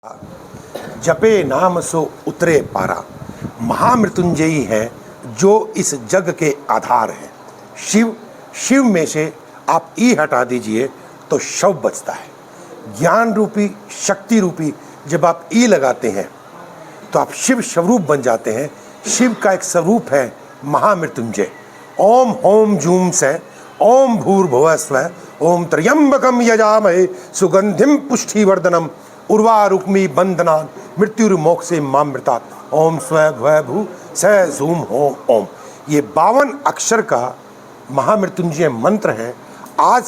जपे नाम सो उतरे पारा। महामृत्युंजयी है जो इस जग के आधार है। शिव, शिव में से आप ई हटा दीजिए तो शव बचता है। ज्ञान रूपी, शक्ति रूपी जब आप ई लगाते हैं तो आप शिव स्वरूप बन जाते हैं। शिव का एक स्वरूप है महामृत्युंजय। ओम होम जूम से ओम भूर्भुवः स्वः ओम त्र्यंबकम यजामहे सुगंधिम पुष्टिवर्धनम उर्वारुक्मी बंधनान् मृत्युर्मोक्षे मामृतात् ओम स्व भव भू स झूम होम ओम। ये 52 अक्षर का महामृत्युंजय मंत्र है। आज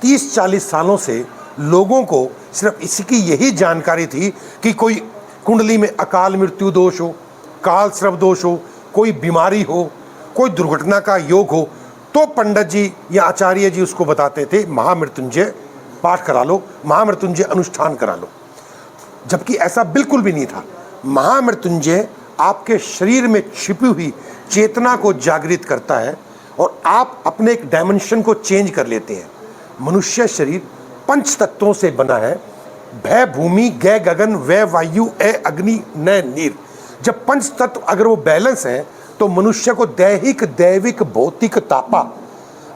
30-40 सालों से लोगों को सिर्फ इसकी यही जानकारी थी कि कोई कुंडली में अकाल मृत्यु दोष हो, काल सर्प दोष हो, कोई बीमारी हो, कोई दुर्घटना का योग हो तो पंडित जी या आचार्य जी उसको बताते थे महामृत्युंजय पाठ करा लो, महामृत्युंजय अनुष्ठान करा लो। जबकि ऐसा बिल्कुल भी नहीं था। महामृत्युंजय आपके शरीर में छिपी हुई चेतना को जागृत करता है और आप अपने एक डायमेंशन को चेंज कर लेते हैं। मनुष्य शरीर 5 तत्वों से बना है। भय भूमि गय गगन वय वायु ए अग्नि न नीर। जब 5 तत्व अगर वो बैलेंस है तो मनुष्य को दैहिक दैविक भौतिक तापा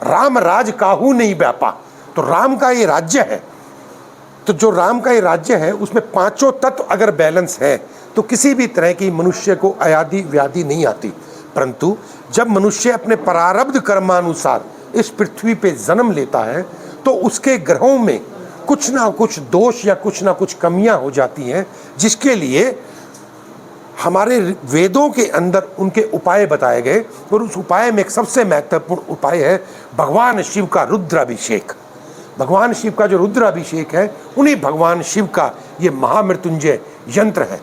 राम राज काहू नहीं व्यापा। तो राम का ये राज्य है। तो जो राम का ये राज्य है उसमें 5 तत्व अगर बैलेंस है तो किसी भी तरह की मनुष्य को अयादि व्याधि नहीं आती। परंतु जब मनुष्य अपने प्रारब्ध कर्मानुसार इस पृथ्वी पे जन्म लेता है तो उसके ग्रहों में कुछ ना कुछ दोष या कुछ ना कुछ कमियां हो जाती हैं, जिसके लिए हमारे वेदों के अंदर उनके उपाय बताए गए। और उस उपाय में एक सबसे महत्वपूर्ण उपाय है भगवान शिव का रुद्राभिषेक। भगवान शिव का जो रुद्राभिषेक है उन्हीं भगवान शिव का ये महामृत्युंजय यंत्र है।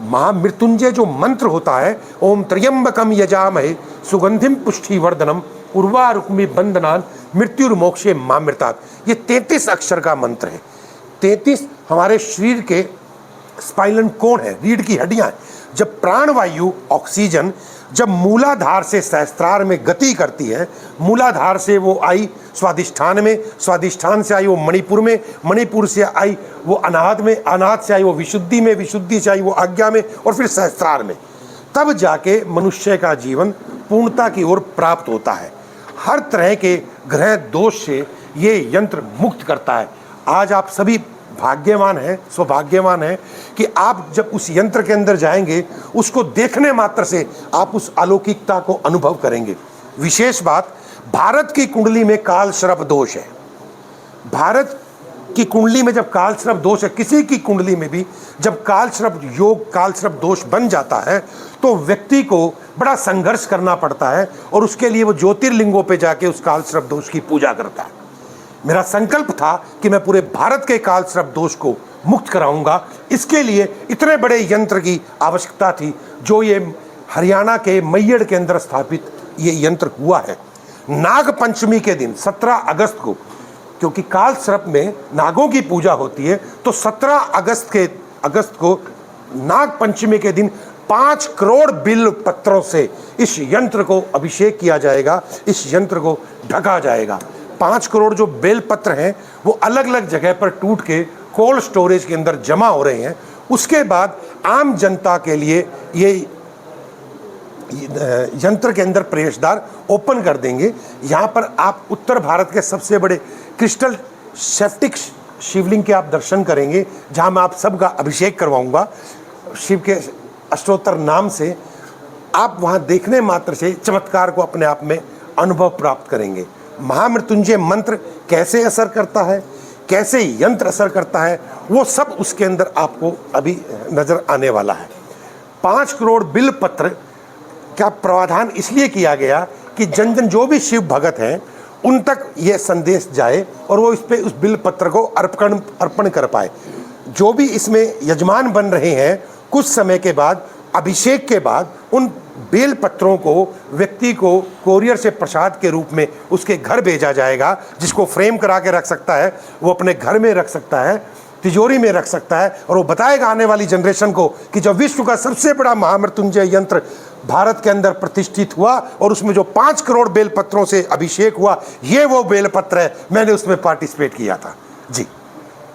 महामृत्युंजय जो मंत्र होता है ओम त्र्यंबकम यजामहे सुगंधिम पुष्टिवर्धनम उर्वारुक्मी बंधनान् मृत्युर्मोक्षे मामृतात्। ये 33 अक्षर का मंत्र है। 33 हमारे शरीर के स्पाइनल कोड है, रीढ़ की हड्डियां हैं। जब प्राणवायु ऑक्सीजन जब मूलाधार से सहस्त्रार में गति करती है, मूलाधार से वो आई स्वादिष्ठान में, स्वादिष्ठान से आई वो मणिपुर में, मणिपुर से आई वो अनाहत में, अनाहत से आई वो विशुद्धि में, विशुद्धि से आई वो आज्ञा में और फिर सहस्त्रार में, तब जाके मनुष्य का जीवन पूर्णता की ओर प्राप्त होता है। हर तरह के ग्रह दोष से ये यंत्र मुक्त करता है। आज आप सभी भाग्यवान है, सौभाग्यवान है कि आप जब उस यंत्र के अंदर जाएंगे उसको देखने मात्र से आप उस अलौकिकता को अनुभव करेंगे। विशेष बात, भारत की कुंडली में काल सर्प दोष है। भारत की कुंडली में जब काल सर्प दोष है, किसी की कुंडली में भी जब काल सर्प योग काल सर्प दोष बन जाता है तो व्यक्ति को बड़ा संघर्ष करना पड़ता है और उसके लिए वो ज्योतिर्लिंगों पे जाके उस काल सर्प दोष की पूजा करता है। मेरा संकल्प था कि मैं पूरे भारत के काल सर्प दोष को मुक्त कराऊंगा। इसके लिए इतने बड़े यंत्र की आवश्यकता थी जो ये हरियाणा के मैहर के अंदर स्थापित ये यंत्र हुआ है। नाग पंचमी के दिन 17 अगस्त को, क्योंकि काल सर्प में नागों की पूजा होती है, तो 17 अगस्त को नाग पंचमी के दिन 5 करोड़ बिल्व पत्रों से इस यंत्र को अभिषेक किया जाएगा, इस यंत्र को ढका जाएगा। 5 करोड़ जो बेल पत्र हैं वो अलग अलग जगह पर टूट के कोल्ड स्टोरेज के अंदर जमा हो रहे हैं। उसके बाद आम जनता के लिए ये यंत्र के अंदर प्रवेशद्वार ओपन कर देंगे। यहाँ पर आप उत्तर भारत के सबसे बड़े क्रिस्टल सेप्टिक शिवलिंग के आप दर्शन करेंगे, जहाँ मैं आप सबका अभिषेक करवाऊँगा शिव के अष्टोत्तर नाम से। आप वहाँ देखने मात्र से चमत्कार को अपने आप में अनुभव प्राप्त करेंगे। महामृत्युंजय मंत्र कैसे असर करता है, कैसे यंत्र असर करता है, वो सब उसके अंदर आपको अभी नजर आने वाला है। 5 करोड़ बिल पत्र का प्रावधान इसलिए किया गया कि जन जन जो भी शिव भगत हैं उन तक ये संदेश जाए और वो इस पे उस बिल पत्र को अर्पण कर पाए। जो भी इसमें यजमान बन रहे हैं, कुछ समय के बाद अभिषेक के बाद उन बेल पत्रों को व्यक्ति को कोरियर से प्रसाद के रूप में उसके घर भेजा जाएगा। जिसको फ्रेम करा के रख सकता है वो अपने घर में रख सकता है, तिजोरी में रख सकता है, और वो बताएगा आने वाली जनरेशन को कि जो विश्व का सबसे बड़ा महामृत्युंजय यंत्र भारत के अंदर प्रतिष्ठित हुआ और उसमें जो 5 करोड़ बेल पत्रों से अभिषेक हुआ, ये वो बेल पत्र है, मैंने उसमें पार्टिसिपेट किया था। जी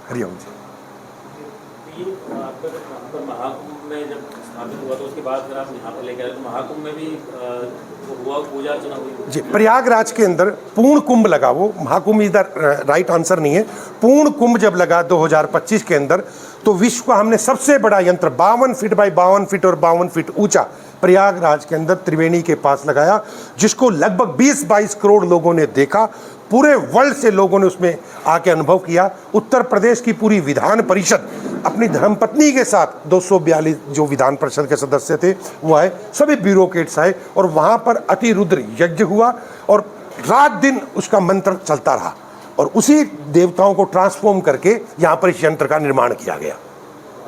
हरिओम जी। ये आपका महाकुंभ में जब स्थापित हुआ तो उसके बाद अगर आप यहाँ पर लेकर आए तो महाकुंभ में भी हुआ पूजा अर्चना हुई? जी, प्रयागराज के अंदर पूर्ण कुंभ लगा, वो महाकुंभ इधर राइट आंसर नहीं है। पूर्ण कुंभ जब लगा 2025 के अंदर, तो विश्व का हमने सबसे बड़ा यंत्र 52 फीट बाई 52 फीट और 52 फीट ऊंचा प्रयागराज के अंदर त्रिवेणी के पास लगाया, जिसको लगभग 20-22 करोड़ लोगों ने देखा। पूरे वर्ल्ड से लोगों ने उसमें आके अनुभव किया। उत्तर प्रदेश की पूरी विधान परिषद अपनी धर्मपत्नी के साथ 242 जो विधान परिषद के सदस्य थे वो आए, सभी ब्यूरोक्रेट्स आए और वहाँ पर अतिरुद्र यज्ञ हुआ और रात दिन उसका मंत्र चलता रहा और उसी देवताओं को ट्रांसफॉर्म करके यहाँ पर इस यंत्र का निर्माण किया गया।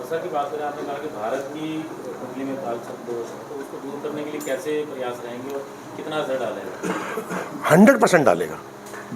सर की बात करें, आपने कहा कि भारत की कुंडली में कालसर्प दोष है, तो उसको दूर करने के लिए कैसे प्रयास रहेंगे और कितना असर डालेगा? 100% डालेगा।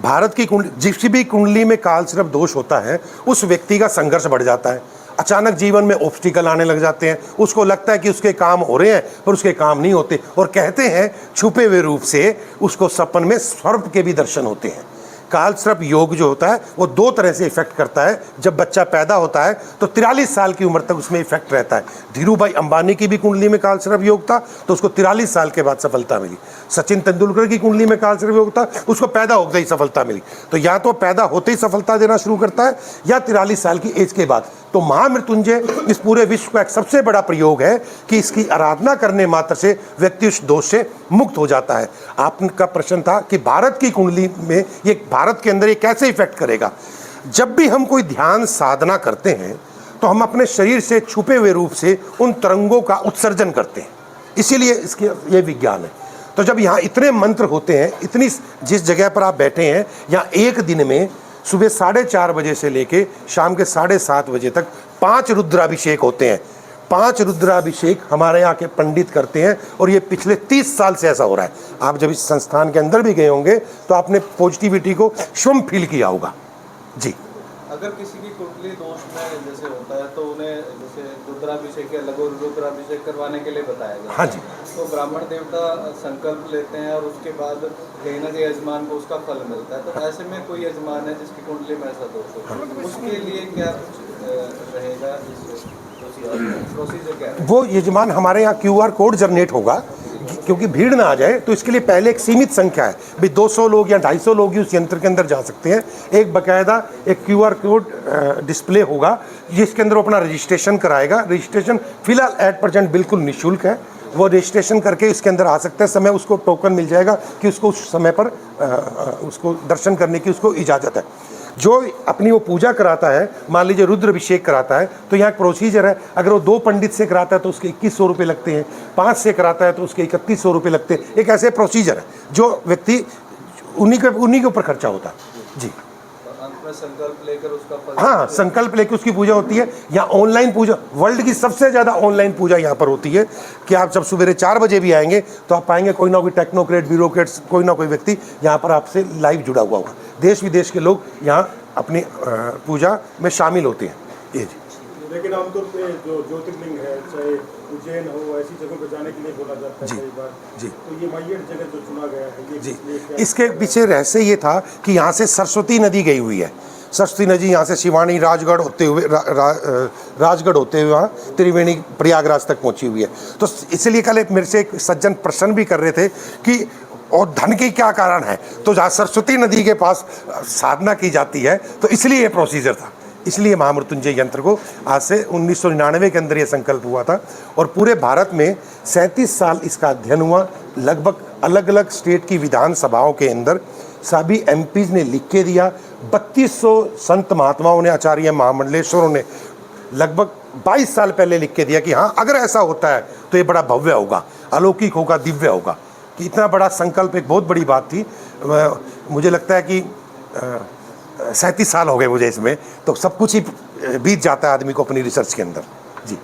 भारत की कुंडली, जिस भी कुंडली में कालसर्प दोष होता है उस व्यक्ति का संघर्ष बढ़ जाता है, अचानक जीवन में ऑब्स्टिकल आने लग जाते हैं, उसको लगता है कि उसके काम हो रहे हैं पर उसके काम नहीं होते, और कहते हैं छुपे हुए रूप से उसको सपन में सर्प के भी दर्शन होते हैं। कालसर्प योग जो होता है वो 2 तरह से इफेक्ट करता है। जब बच्चा पैदा होता है तो 43 साल की उम्र तक उसमें इफेक्ट रहता है। धीरू भाई अंबानी की भी कुंडली में कालसर्प योग था तो उसको 43 साल के बाद सफलता मिली। सचिन तेंदुलकर की कुंडली में कालसर्प योग था, उसको पैदा होते ही सफलता मिली। तो या तो पैदा होते ही सफलता देना शुरू करता है या 43 साल की एज के बाद। तो महामृत्युंजय इस पूरे विश्व का एक सबसे बड़ा प्रयोग है कि इसकी आराधना करने मात्र से व्यक्ति उस दोष से मुक्त हो जाता है। आपका प्रश्न था कि भारत की कुंडली में ये भारत के अंदर ये कैसे इफेक्ट करेगा। जब भी हम कोई ध्यान साधना करते हैं तो हम अपने शरीर से छुपे हुए रूप से उन तरंगों का उत्सर्जन करते हैं, इसीलिए इसके ये विज्ञान है। तो जब यहाँ इतने मंत्र होते हैं, इतनी जिस जगह पर आप बैठे हैं, यहाँ एक दिन में सुबह 4:30 बजे से लेके शाम के 7:30 बजे तक 5 रुद्राभिषेक होते हैं। 5 रुद्राभिषेक हमारे यहाँ के पंडित करते हैं और ये पिछले 30 साल से ऐसा हो रहा है। आप जब इस संस्थान के अंदर भी गए होंगे तो आपने पॉजिटिविटी को स्वयं फील किया होगा। जी, अगर किसी की कुंडली दोष में जैसे होता है तो उन्हें जैसे रुद्राभिषेक या लघु रुद्राभिषेक करवाने के लिए बताया जाता है। हाँ जी। तो ब्राह्मण देवता संकल्प लेते हैं और उसके बाद कहीं ना कहीं यजमान को उसका फल मिलता है। तो ऐसे में कोई यजमान है जिसकी कुंडली में ऐसा दोष हो, उसके लिए क्या रहेगा, प्रोसीजर क्या है? वो यजमान हमारे यहाँ QR कोड जनरेट होगा, क्योंकि भीड़ ना आ जाए तो इसके लिए पहले एक सीमित संख्या है भाई, 200 लोग या 250 लोग ही उस यंत्र के अंदर जा सकते हैं। एक बकायदा एक QR कोड डिस्प्ले होगा जिसके अंदर वो अपना रजिस्ट्रेशन कराएगा। रजिस्ट्रेशन फिलहाल एट प्रेजेंट बिल्कुल निःशुल्क है। वो रजिस्ट्रेशन करके इसके अंदर आ सकते हैं। समय उसको टोकन मिल जाएगा कि उसको उस समय पर उसको दर्शन करने की उसको इजाज़त है। जो अपनी वो पूजा कराता है, मान लीजिए रुद्राभिषेक कराता है, तो यहाँ एक प्रोसीजर है। अगर वो 2 पंडित से कराता है तो उसके 2100 रुपये लगते हैं, 5 से कराता है तो उसके 3100 रुपये लगते हैं। एक ऐसे प्रोसीजर है जो व्यक्ति उन्हीं के ऊपर खर्चा होता है। जी, अंत में संकल्प लेकर उसका फल। हाँ, संकल्प लेकर उसकी पूजा होती है। यहाँ ऑनलाइन पूजा, वर्ल्ड की सबसे ज़्यादा ऑनलाइन पूजा यहाँ पर होती है कि आप जब सुबह 4 बजे भी आएंगे तो आप पाएंगे कोई ना कोई टेक्नोक्रेट, ब्यूरोक्रेट्स, कोई ना कोई व्यक्ति यहाँ पर आपसे लाइव जुड़ा हुआ होगा। देश विदेश के लोग यहाँ अपनी पूजा में शामिल होते हैं। ये जी, लेकिन आमतौर पे जो ज्योतिर्लिंग है, चाहे उज्जैन हो, ऐसी जगह पर जाने के लिए बोला जाता है कई बार। जी, तो ये मैयट जगह जो चुना गया है ये जी, किस लिए, इसके पीछे रहस्य ये था कि यहाँ से सरस्वती नदी गई हुई है। सरस्वती नदी यहाँ से शिवानी राजगढ़ होते हुए राजगढ़ होते हुए वहाँ त्रिवेणी प्रयागराज तक पहुँची हुई है। तो इसलिए कल मेरे से एक सज्जन प्रश्न भी कर रहे थे कि और धन के क्या कारण है, तो जहाँ सरस्वती नदी के पास साधना की जाती है तो इसलिए ये प्रोसीजर था। इसलिए महामृत्युंजय यंत्र को आज से 1999 के अंदर ये संकल्प हुआ था और पूरे भारत में 37 साल इसका अध्ययन हुआ। लगभग अलग अलग स्टेट की विधानसभाओं के अंदर सभी MPs ने लिख के दिया। 3200 संत महात्माओं ने, आचार्य महामंडलेश्वरों ने लगभग 22 साल पहले लिख के दिया कि हाँ, अगर ऐसा होता है तो ये बड़ा भव्य होगा, अलौकिक होगा, दिव्य होगा। कि इतना बड़ा संकल्प एक बहुत बड़ी बात थी। मुझे लगता है कि 37 साल हो गए मुझे इसमें, तो सब कुछ ही बीत जाता है आदमी को अपनी रिसर्च के अंदर। जी।